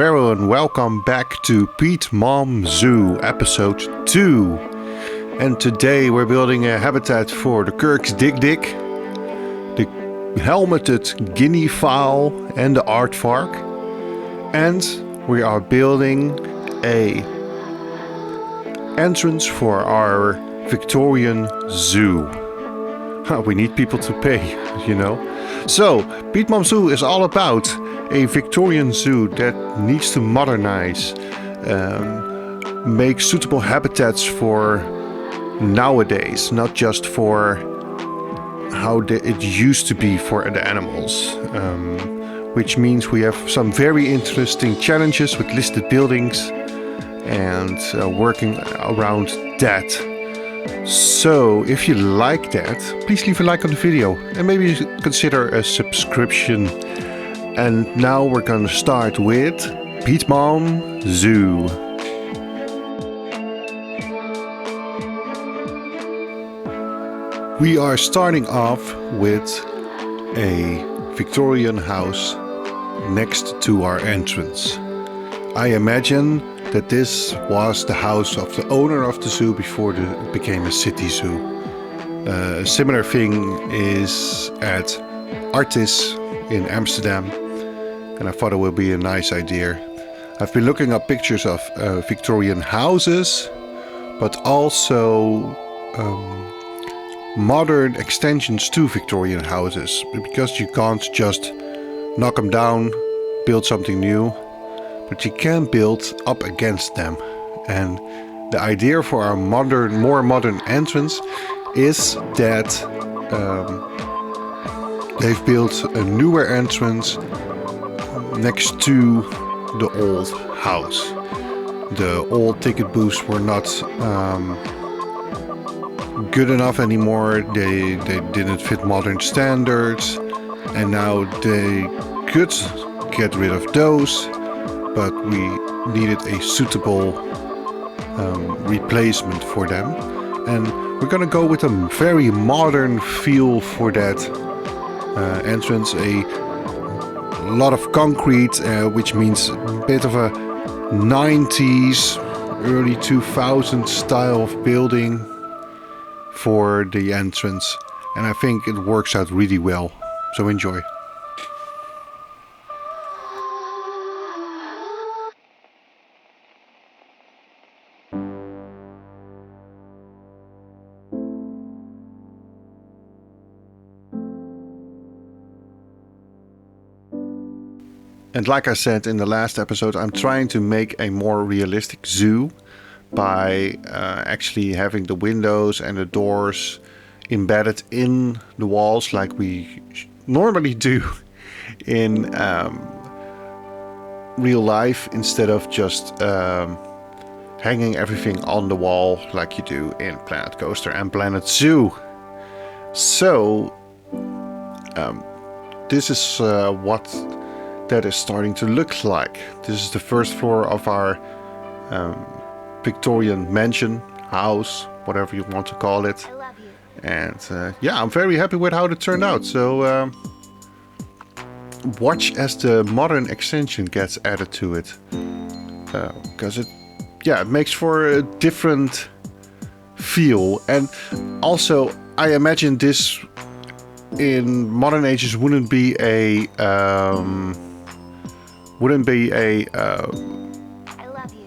Hello and welcome back to Peatmom Zoo episode 2. And today we're building a habitat for the Kirk's Dik-dik, the helmeted Guineafowl and the aardvark. And we are building a entrance for our Victorian zoo. We need people to pay, you know. So, Peatmom Zoo is all about a Victorian zoo that needs to modernize, make suitable habitats for nowadays, not just for how it used to be for the animals. Which means we have some very interesting challenges with listed buildings and working around that. So, if you like that, please leave a like on the video and maybe consider a subscription. And now we're gonna start with Peatmom Zoo. We are starting off with a Victorian house next to our entrance. I imagine that this was the house of the owner of the zoo before it became a city zoo. A similar thing is at Artis in Amsterdam, and I thought it would be a nice idea. I've been looking up pictures of Victorian houses, but also modern extensions to Victorian houses, because you can't just knock them down, build something new, but you can build up against them. And the idea for our more modern entrance is that they've built a newer entrance next to the old house. The old ticket booths were not good enough anymore. They didn't fit modern standards, and now they could get rid of those, but we needed a suitable replacement for them. And we're gonna go with a very modern feel for that entrance. A lot of concrete, which means a bit of a 90s, early 2000s style of building for the entrance. And I think it works out really well. So enjoy. And like I said in the last episode, I'm trying to make a more realistic zoo by actually having the windows and the doors embedded in the walls like we normally do in real life, instead of just hanging everything on the wall like you do in Planet Coaster and Planet Zoo. So this is what that is starting to look like. This is the first floor of our Victorian mansion, house, whatever you want to call it. And yeah, I'm very happy with how it turned out. So watch as the modern extension gets added to it, because it makes for a different feel. And also, I imagine this in modern ages wouldn't be a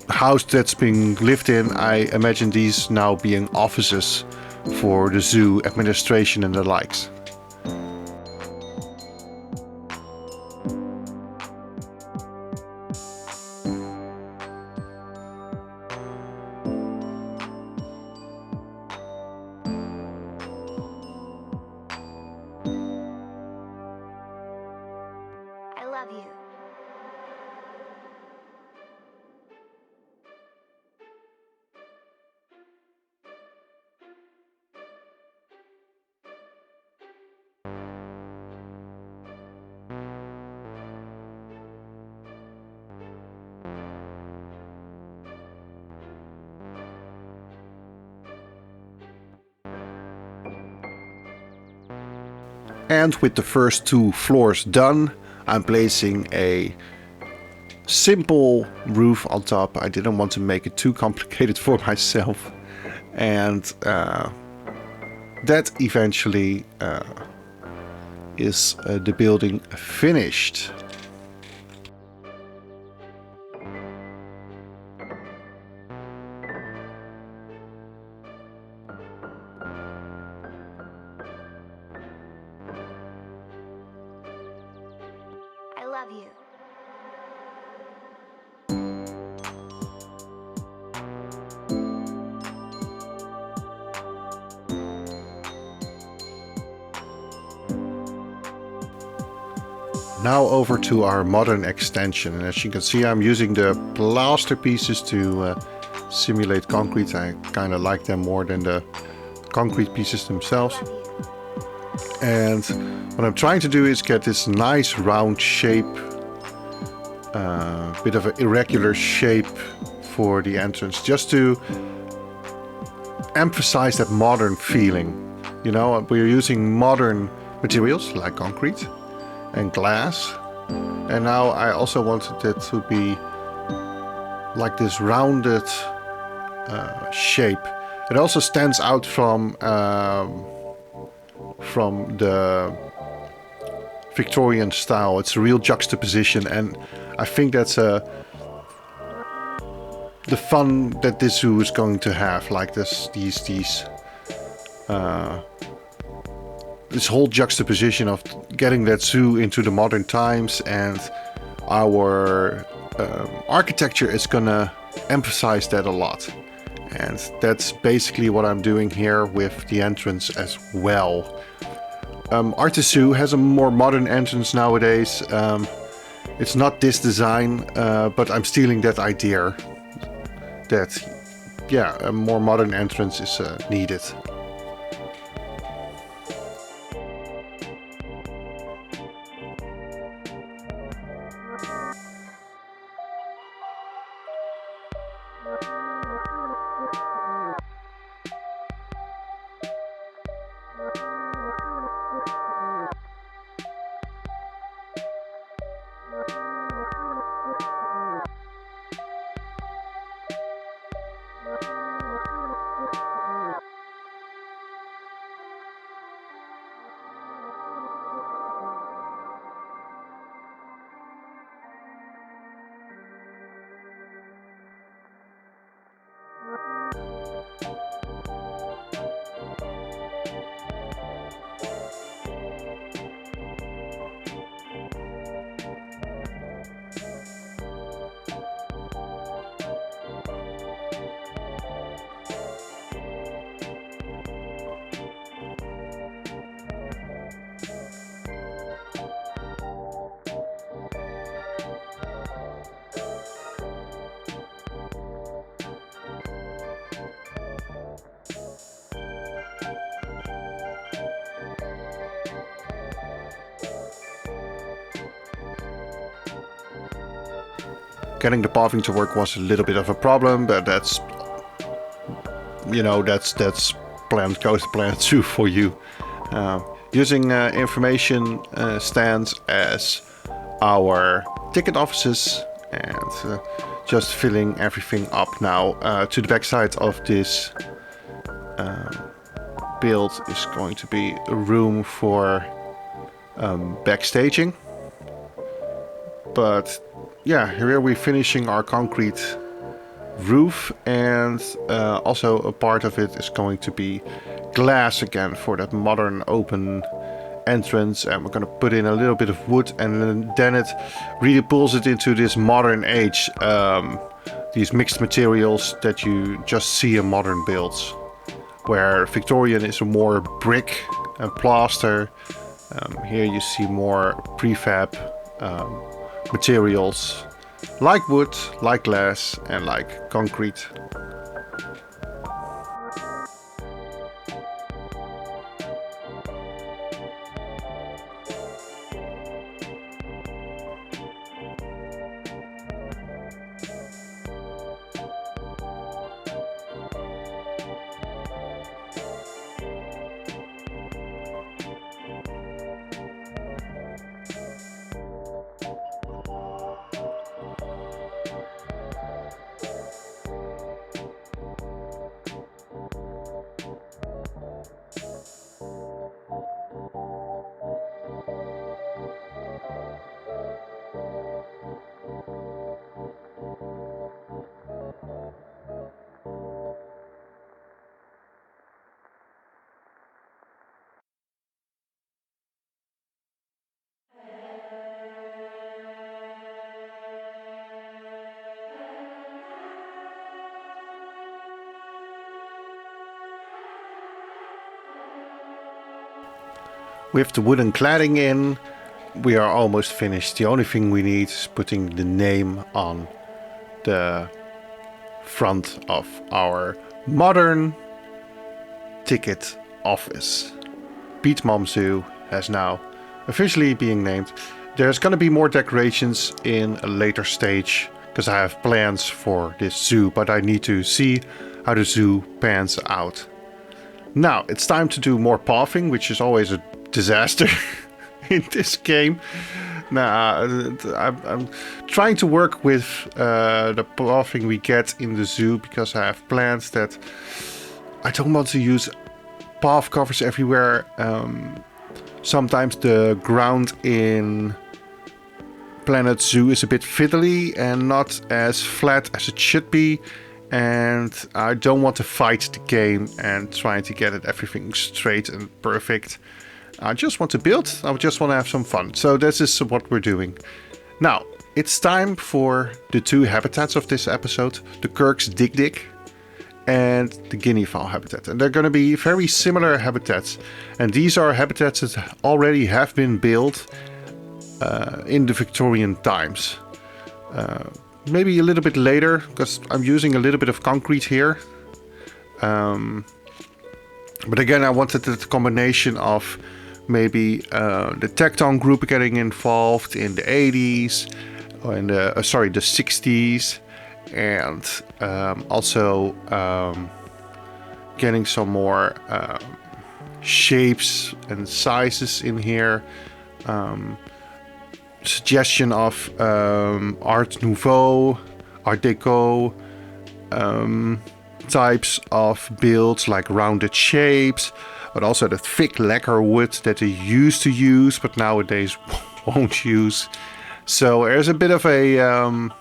house that's being lived in. I imagine these now being offices for the zoo administration and the likes. I love you. And with the first two floors done, I'm placing a simple roof on top. I didn't want to make it too complicated for myself. And that eventually is the building finished. I love you. Now over to our modern extension, and as you can see, I'm using the plaster pieces to simulate concrete. I kind of like them more than the concrete pieces themselves. And what I'm trying to do is get this nice round shape, bit of an irregular shape for the entrance, just to emphasize that modern feeling. You know, we're using modern materials like concrete and glass, and now I also wanted it to be like this rounded shape. It also stands out from the Victorian style. It's a real juxtaposition, and I think that's the fun that this zoo is going to have, like this whole juxtaposition of getting that zoo into the modern times, and our architecture is gonna emphasize that a lot. And that's basically what I'm doing here with the entrance as well. Artis Zoo has a more modern entrance nowadays. It's not this design, but I'm stealing that idea that, yeah, a more modern entrance is needed. Getting the pathing to work was a little bit of a problem, but that's, you know, that's Planet Coast, Planet Zoo for you. Using information stands as our ticket offices, and just filling everything up now. To the backside of this build is going to be a room for backstaging. But yeah, here we're finishing our concrete roof, and also a part of it is going to be glass again for that modern open entrance, and we're going to put in a little bit of wood, and then it really pulls it into this modern age, these mixed materials that you just see in modern builds, where Victorian is more brick and plaster. Here you see more prefab materials like wood, like glass, and like concrete. With the wooden cladding in, we are almost finished. The only thing we need is putting the name on the front of our modern ticket office. Peatmom Zoo has now officially being named. There's going to be more decorations in a later stage because I have plans for this zoo, but I need to see how the zoo pans out. Now it's time to do more pathing, which is always a disaster in this game. Now I'm trying to work with the pathing we get in the zoo because I have plans that I don't want to use path covers everywhere. Sometimes the ground in Planet Zoo is a bit fiddly and not as flat as it should be, and I don't want to fight the game and trying to get it everything straight and perfect. I just want to build. I just want to have some fun. So this is what we're doing. Now, it's time for the two habitats of this episode. The Kirk's Dik-dik and the Guineafowl habitat. And they're going to be very similar habitats. And these are habitats that already have been built in the Victorian times. Maybe a little bit later, because I'm using a little bit of concrete here. But again, I wanted the combination of maybe the Tecton group getting involved in the 80s, or in the 60s, and also getting some more shapes and sizes in here. Suggestion of Art Nouveau, Art Deco types of builds, like rounded shapes, but also the thick lacquer wood that they used to use but nowadays won't use. So there's a bit of a I'm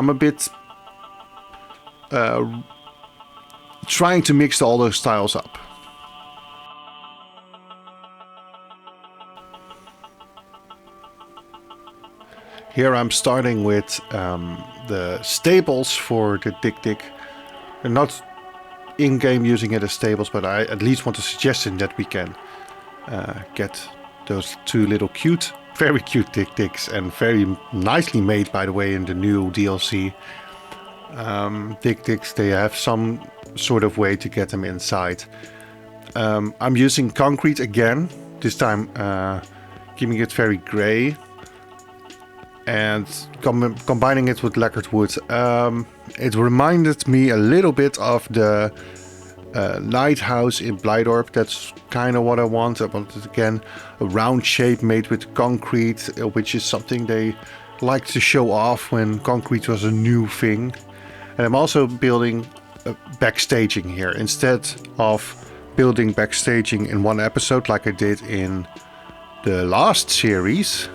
a bit trying to mix all those styles up. Here I'm starting with the stables for the Dik-dik. They're not in-game using it as stables, but I at least want a suggestion that we can get those two little very cute Dik-diks, and very nicely made, by the way, in the new DLC. Dik-diks, they have some sort of way to get them inside. I'm using concrete again, this time keeping it very grey. And combining it with lacquered wood. It reminded me a little bit of the lighthouse in Blijdorp. That's kind of what I want. I wanted, again, a round shape made with concrete, which is something they liked to show off when concrete was a new thing. And I'm also building backstaging here. Instead of building backstaging in one episode like I did in the last series...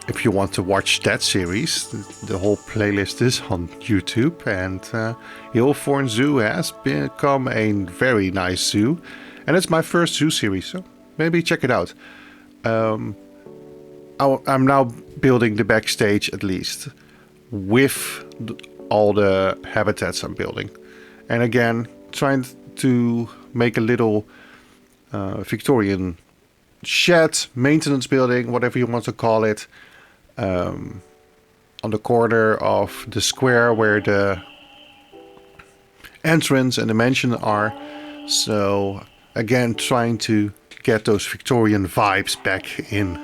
if you want to watch that series, the whole playlist is on YouTube, and Hillthorn Zoo has become a very nice zoo, and it's my first zoo series, so maybe check it out. I'm now building the backstage, at least, with all the habitats I'm building, and again trying to make a little Victorian shed, maintenance building, whatever you want to call it, on the corner of the square where the entrance and the mansion are. So again, trying to get those Victorian vibes back in.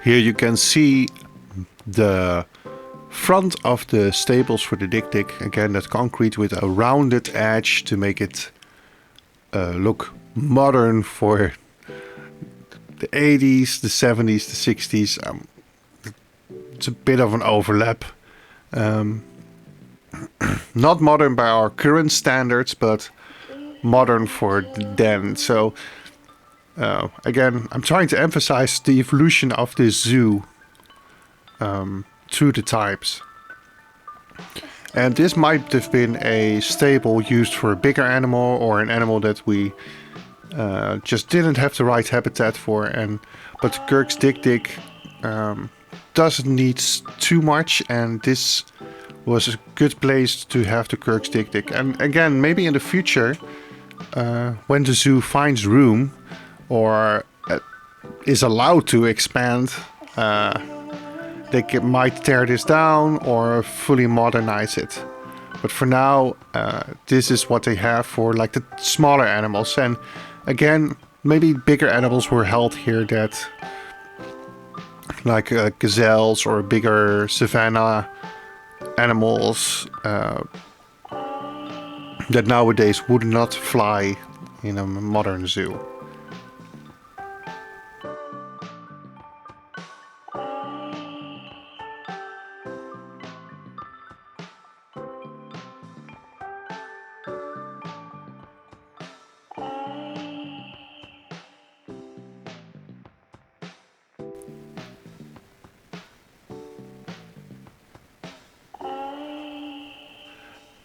Here you can see the front of the stables for the Dik-dik. Again, that concrete with a rounded edge to make it look modern for the 80s, the 70s, the 60s. It's a bit of an overlap. Not modern by our current standards, but modern for then. So again, I'm trying to emphasize the evolution of this zoo through the types. And this might have been a stable used for a bigger animal or an animal that we just didn't have the right habitat for. But Kirk's Dik-dik doesn't need too much, and this was a good place to have the Kirk's Dik-dik. And again, maybe in the future, when the zoo finds room or is allowed to expand, they might tear this down or fully modernize it. But for now, this is what they have for like the smaller animals. And again, maybe bigger animals were held here that like gazelles or bigger savanna animals that nowadays would not fly in a modern zoo.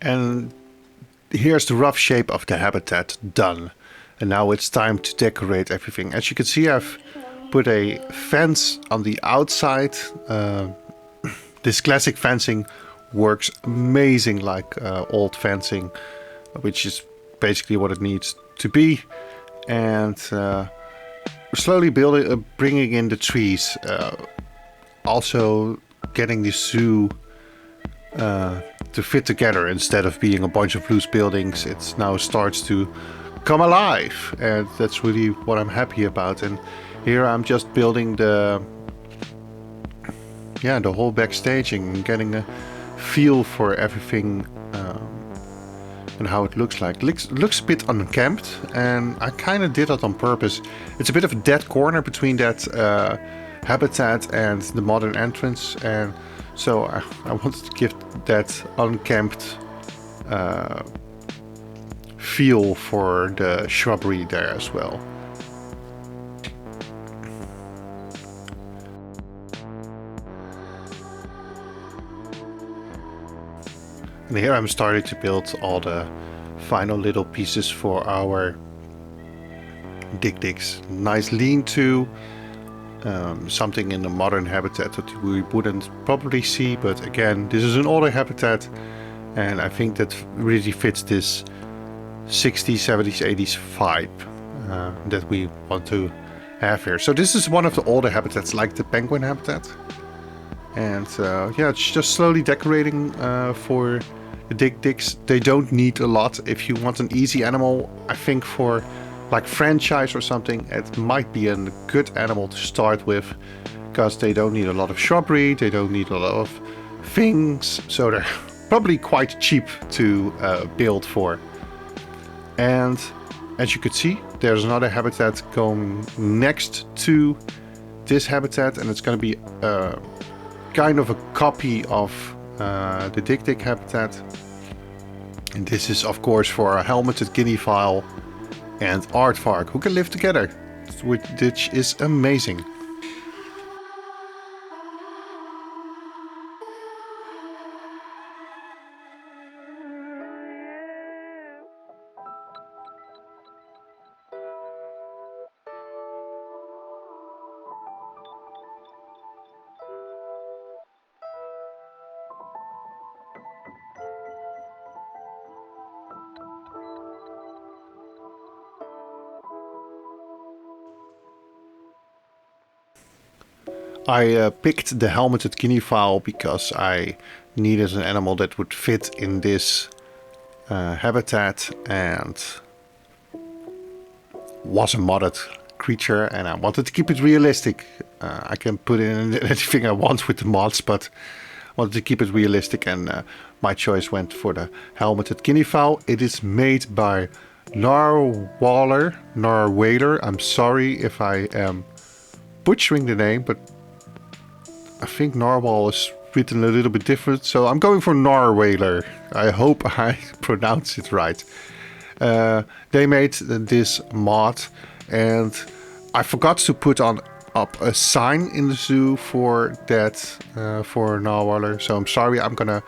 And here's the rough shape of the habitat done. And now it's time to decorate everything. As you can see, I've put a fence on the outside. This classic fencing works amazing like old fencing, which is basically what it needs to be. And we're slowly bringing in the trees. Also getting the zoo to fit together instead of being a bunch of loose buildings. It now starts to come alive, and that's really what I'm happy about. And here I'm just building the whole backstaging and getting a feel for everything and how it looks like. Looks a bit unkempt, and I kind of did that on purpose. It's a bit of a dead corner between that habitat and the modern entrance, and so I wanted to give that unkempt feel for the shrubbery there as well. And here I'm starting to build all the final little pieces for our Dik-diks. Nice lean-to. Something in the modern habitat that we wouldn't probably see, but again, this is an older habitat, and I think that really fits this 60s, 70s, 80s vibe that we want to have here. So this is one of the older habitats, like the penguin habitat, and it's just slowly decorating for the Dik-diks. They don't need a lot. If you want an easy animal, I think for like franchise or something, it might be a good animal to start with, because they don't need a lot of shrubbery, they don't need a lot of things, so they're probably quite cheap to build for. And as you could see, there's another habitat going next to this habitat, and it's going to be kind of a copy of the Dik-dik habitat. And this is of course for a helmeted Guineafowl and aardvark who can live together, which is amazing. I picked the helmeted Guineafowl because I needed an animal that would fit in this habitat and was a modded creature, and I wanted to keep it realistic. I can put in anything I want with the mods, but I wanted to keep it realistic, and my choice went for the helmeted guineafowl. It is made by Narwhaler. I'm sorry if I am butchering the name, but I think narwhal is written a little bit different, so I'm going for Narwhaler. I hope I pronounce it right. They made this mod, and I forgot to put up a sign in the zoo for that, for Narwhaler, so I'm sorry. I'm gonna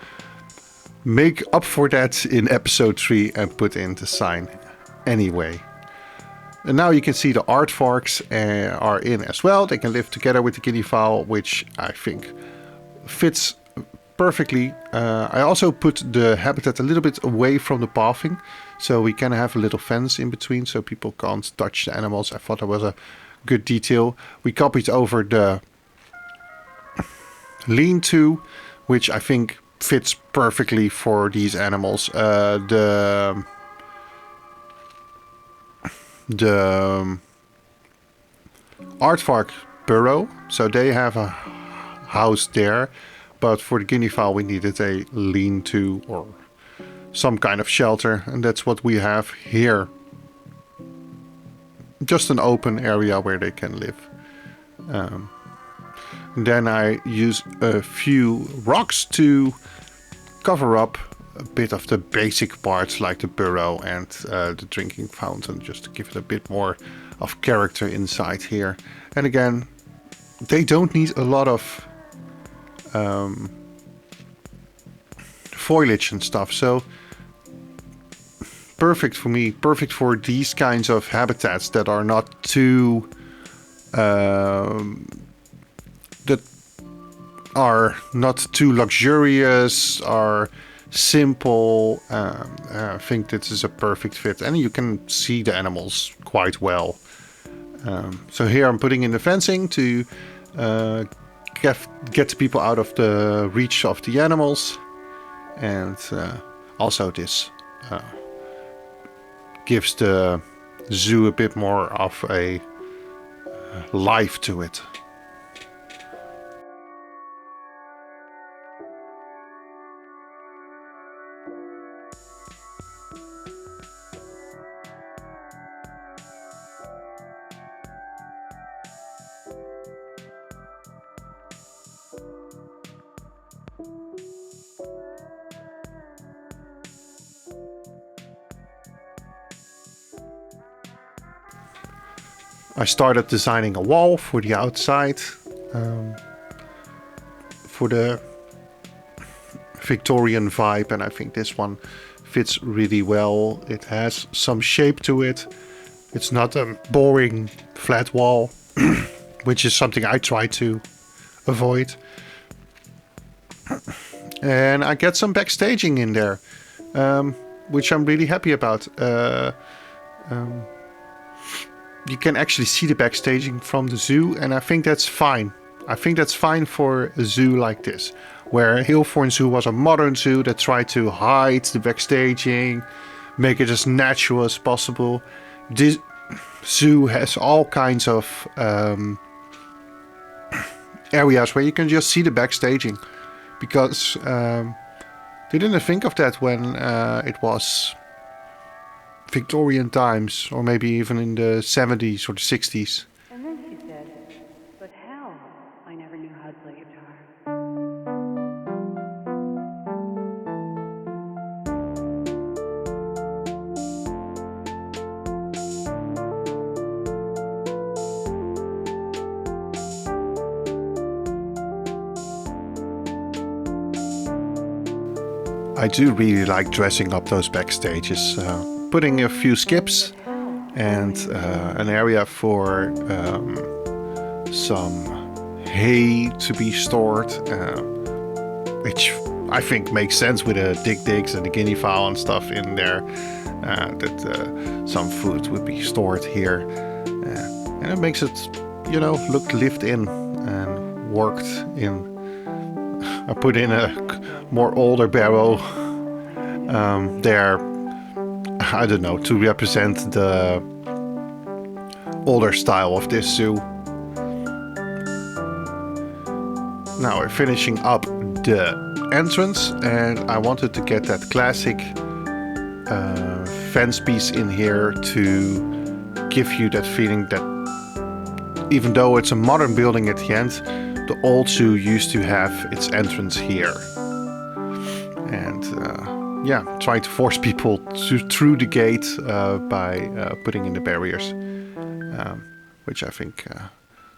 make up for that in episode 3 and put in the sign anyway. And now you can see the aardvarks are in as well. They can live together with the guineafowl, which I think fits perfectly. I also put the habitat a little bit away from the pathing, so we can have a little fence in between so people can't touch the animals. I thought that was a good detail. We copied over the lean-to, which I think fits perfectly for these animals. The aardvark burrow, so they have a house there, but for the guineafowl we needed a lean-to or some kind of shelter, and that's what we have here. Just an open area where they can live. Then I use a few rocks to cover up a bit of the basic parts like the burrow and the drinking fountain, just to give it a bit more of character inside here. And again, they don't need a lot of foliage and stuff, so perfect for me, perfect for these kinds of habitats that are not too luxurious, are simple. I think this is a perfect fit, and you can see the animals quite well. So here I'm putting in the fencing to get people out of the reach of the animals, and also this gives the zoo a bit more of a life to it. I started designing a wall for the outside, for the Victorian vibe, and I think this one fits really well. It has some shape to it. It's not a boring flat wall, which is something I try to avoid. And I get some backstaging in there, which I'm really happy about. You can actually see the backstaging from the zoo, and I think that's fine. I think that's fine for a zoo like this, where Hilforn Zoo was a modern zoo that tried to hide the backstaging, make it as natural as possible. This zoo has all kinds of areas where you can just see the backstaging, because they didn't think of that when it was Victorian times, or maybe even in the 70s or the 60s. And then she said, "But hell, I never knew how to play guitar." I do really like dressing up those backstages. Putting a few skips and an area for some hay to be stored, which I think makes sense with the Dik-diks and the Guineafowl and stuff in there, that some food would be stored here. And it makes it, look lived in and worked in. I put in a more older barrow there, I don't know, to represent the older style of this zoo. Now we're finishing up the entrance, and I wanted to get that classic fence piece in here to give you that feeling that even though it's a modern building at the end, the old zoo used to have its entrance here. And yeah, trying to force people through the gate by putting in the barriers, which I think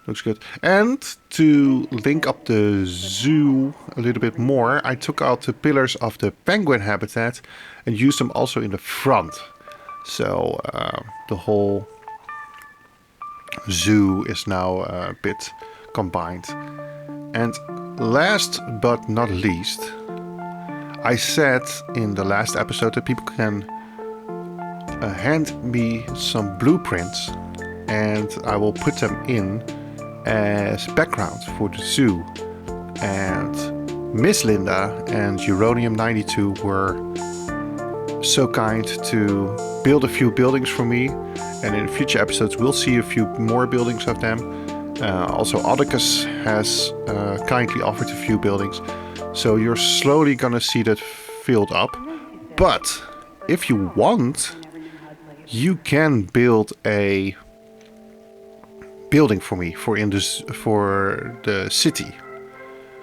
looks good. And to link up the zoo a little bit more, I took out the pillars of the penguin habitat and used them also in the front. So the whole zoo is now a bit combined. And last but not least, I said in the last episode that people can hand me some blueprints and I will put them in as background for the zoo. And Miss Linda and Uranium92 were so kind to build a few buildings for me, and in future episodes we'll see a few more buildings of them. Also Dik-diks has kindly offered a few buildings, so you're slowly gonna see that filled up. But if you want, you can build a building for me for the city.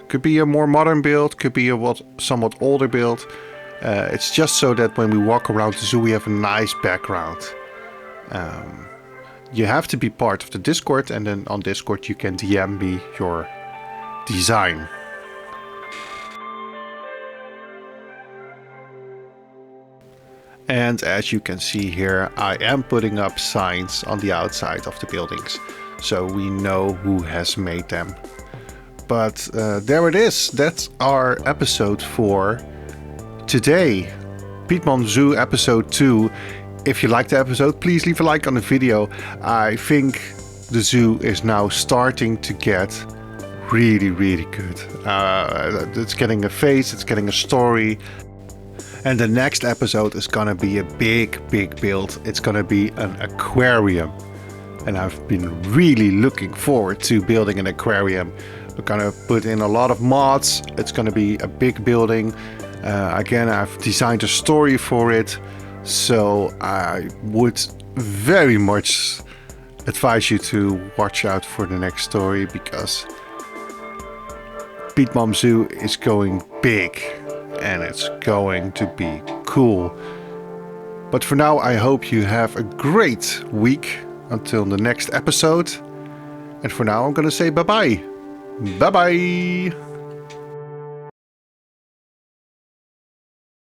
Could be a more modern build, could be a somewhat older build. It's just so that when we walk around the zoo we have a nice background. You have to be part of the Discord, and then on Discord you can DM me your design. And as you can see here, I am putting up signs on the outside of the buildings, so we know who has made them. But there it is. That's our episode for today. Peatmom Zoo episode 2. If you liked the episode, please leave a like on the video. I think the zoo is now starting to get really, really good. It's getting a face, it's getting a story. And the next episode is gonna be a big, big build. It's gonna be an aquarium. And I've been really looking forward to building an aquarium. We're gonna put in a lot of mods. It's gonna be a big building. Again, I've designed a story for it. So I would very much advise you to watch out for the next story, because Peatmom Zoo is going big and it's going to be cool. But for now, I hope you have a great week until the next episode. And for now, I'm gonna say bye-bye. Bye-bye.